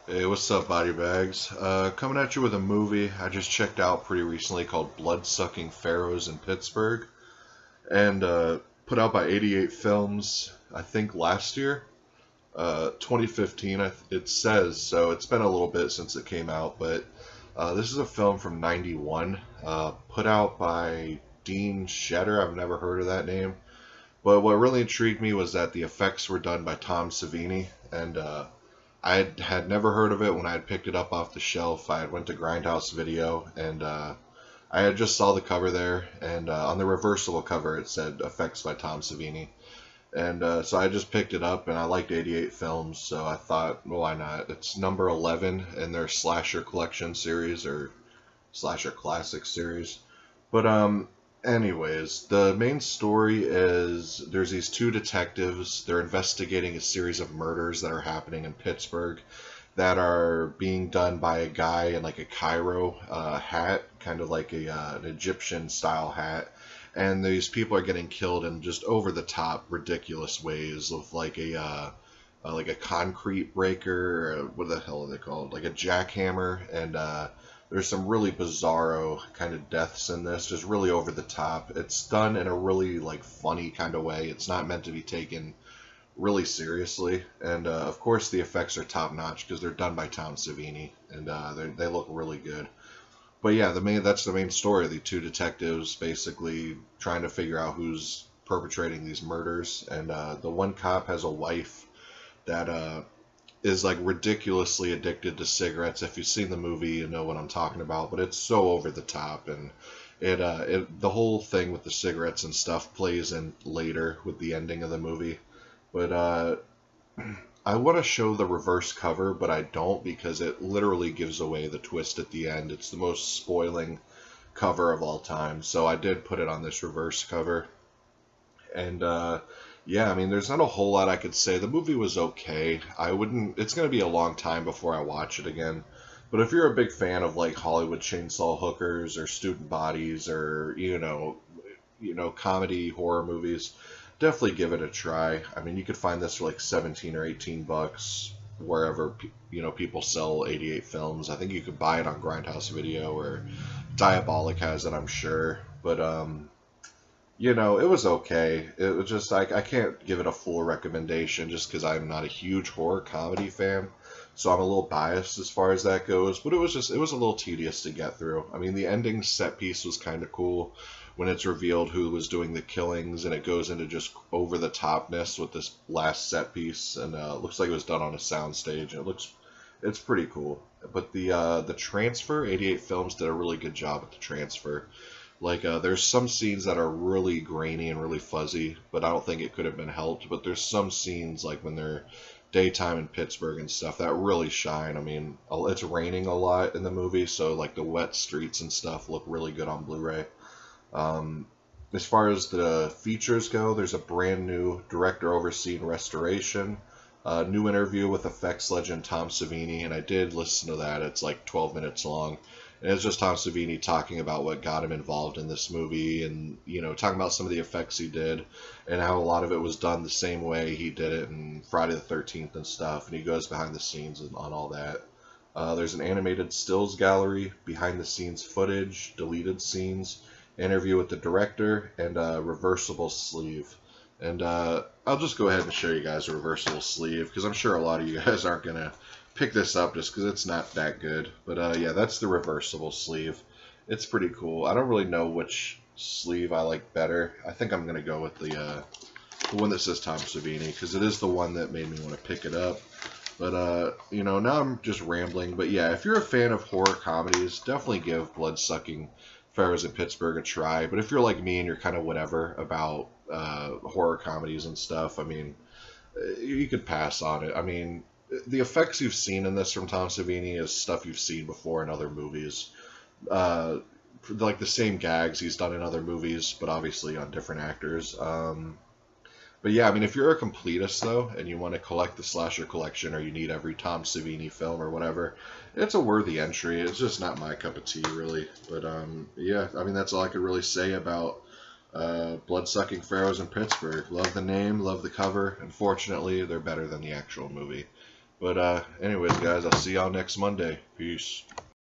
Hey, what's up, body bags? Coming at you with a movie I just checked out pretty recently called Bloodsucking Pharaohs in Pittsburgh, and put out by 88 Films, I think last year, 2015. It says so. It's been a little bit since it came out, but this is a film from '91, put out by Dean Shedder. I've never heard of that name, but what really intrigued me was that the effects were done by Tom Savini, and I had never heard of it when I had picked it up off the shelf. I had went to Grindhouse Video, and I had just saw the cover there, and on the reversible cover it said effects by Tom Savini. And so I just picked it up, and I liked 88 Films, so I thought, well, why not? It's number 11 in their Slasher Collection series, or Slasher Classic series. But anyways, the main story is there's these two detectives. They're investigating a series of murders that are happening in Pittsburgh that are being done by a guy in like a Cairo hat, kind of like an Egyptian style hat. And these people are getting killed in just over the top, ridiculous ways, with like a concrete breaker, or what the hell are they called? Like a jackhammer, and there's some really bizarro kind of deaths in this, just really over the top. It's done in a really like funny kind of way. It's not meant to be taken really seriously, and of course the effects are top notch because they're done by Tom Savini, and they look really good. But yeah, that's the main story. The two detectives basically trying to figure out who's perpetrating these murders, and the one cop has a wife that is like ridiculously addicted to cigarettes. If you've seen the movie, you know what I'm talking about. But it's so over the top, and the whole thing with the cigarettes and stuff plays in later with the ending of the movie. But I want to show the reverse cover, but I don't, because it literally gives away the twist at the end. It's the most spoiling cover of all time, so I did put it on this reverse cover. And yeah, I mean, there's not a whole lot I could say. The movie was okay. It's going to be a long time before I watch it again. But if you're a big fan of like Hollywood Chainsaw Hookers or Student Bodies, or comedy horror movies, definitely give it a try. I mean, you could find this for like 17 or 18 bucks wherever people sell 88 Films. I think you could buy it on Grindhouse Video, or Diabolic has it, I'm sure. But it was okay. It was just I can't give it a full recommendation just because I'm not a huge horror comedy fan, so I'm a little biased as far as that goes. But it was a little tedious to get through. I mean, the ending set piece was kind of cool when it's revealed who was doing the killings, and it goes into just over the topness with this last set piece, and it looks like it was done on a soundstage. It's pretty cool. But the transfer, 88 Films did a really good job with the transfer. Like, there's some scenes that are really grainy and really fuzzy, but I don't think it could have been helped. But there's some scenes, like when they're daytime in Pittsburgh and stuff, that really shine. I mean, it's raining a lot in the movie, so like the wet streets and stuff look really good on Blu-ray. As far as the features go, there's a brand new director overseen restoration, a new interview with effects legend Tom Savini, and I did listen to that. It's like 12 minutes long. And it's just Tom Savini talking about what got him involved in this movie, and talking about some of the effects he did, and how a lot of it was done the same way he did it in Friday the 13th and stuff. And he goes behind the scenes on all that. There's an animated stills gallery, behind the scenes footage, deleted scenes, interview with the director, and a reversible sleeve. And I'll just go ahead and show you guys a reversible sleeve, because I'm sure a lot of you guys aren't going to pick this up just because it's not that good. But yeah, that's the reversible sleeve. It's pretty cool. I don't really know which sleeve I like better. I think I'm going to go with the one that says Tom Savini, because it is the one that made me want to pick it up. But now I'm just rambling. But yeah, if you're a fan of horror comedies, definitely give Bloodsucking Pharaohs in Pittsburgh a try. But if you're like me and you're kind of whatever about horror comedies and stuff, I mean, you could pass on it. I mean, the effects you've seen in this from Tom Savini is stuff you've seen before in other movies. Like the same gags he's done in other movies, but obviously on different actors. But yeah, I mean, if you're a completist, though, and you want to collect the Slasher Collection, or you need every Tom Savini film or whatever, it's a worthy entry. It's just not my cup of tea, really. But yeah, I mean, that's all I could really say about Bloodsucking Pharaohs in Pittsburgh. Love the name, love the cover. Unfortunately, they're better than the actual movie. But anyways, guys, I'll see y'all next Monday. Peace.